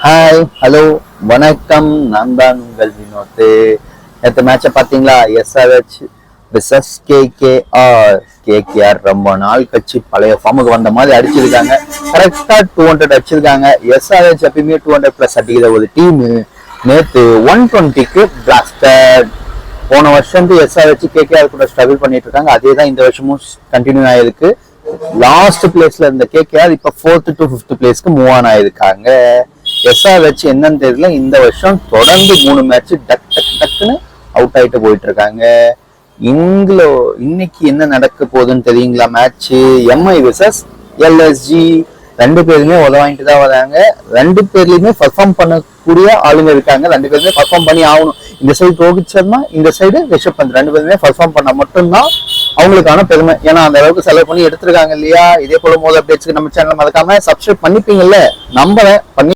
Hi hello வணக்கம். நான் தான் உங்கள் வினோத். நேற்று மேட்சை பார்த்தீங்களா? எஸ்ஆர்ஹெச் விசஸ் கேகேஆர் ரொம்ப நாள் கட்சி பழைய ஃபார்முக்கு வந்த மாதிரி அடிச்சிருக்காங்க. கரெக்டா 200 அடிச்சிருக்காங்க. எஸ்ஆர்ஹெச் எப்பயுமே 200+ அடிக்கிற ஒரு டீம் நேற்று 120க்கு பிளாஸ்டட். போன வருஷம் எஸ்ஆர்ஹெச் கேகேஆர் கூட ஸ்ட்ரகிள் பண்ணிட்டு இருக்காங்க. அதே தான் இந்த வருஷமும் கண்டினியூ ஆயிருக்கு. லாஸ்ட் பிளேஸ்ல இருந்த கேகேஆர் இப்ப 4th to 5th பிளேஸ்க்கு மூவ் ஆன் ஆயிருக்காங்க. எஸ்ஆர்ஹெச் என்னன்னு தெரியல, இந்த வருஷம் தொடர்ந்து 3 மேட்ச் டக்குன்னு அவுட் ஆயிட்டு போயிட்டு இருக்காங்க. இன்னைக்கு என்ன நடக்க போகுதுன்னு தெரியுங்களா? Match Mi versus LSG. 2 பேருமே உதவாங்கிட்டு தான் வராங்க. 2 பேர்லயுமே பர்ஃபார்ம் பண்ணக்கூடிய ஆளுங்க இருக்காங்க. 2 பேருமே பர்ஃபார்ம் பண்ணி ஆகணும். இந்த சைடு ரோஹித் சர்மா, இந்த சைடு ரிஷப் பந்த். 2 பேருமே பர்ஃபார்ம் பண்ணா மட்டும்தான் அவங்களுக்கான பெருமை. ஏன்னா அந்த அளவுக்கு செலவு பண்ணி எடுத்திருக்காங்க இல்லையா? இதே போல மோத அப்டேட்ஸ்க்கு நம்ம சேனல் மறக்காம சப்ஸ்கிரைப் பண்ணிப்பீங்கல்ல, நம்புறேன் பண்ணி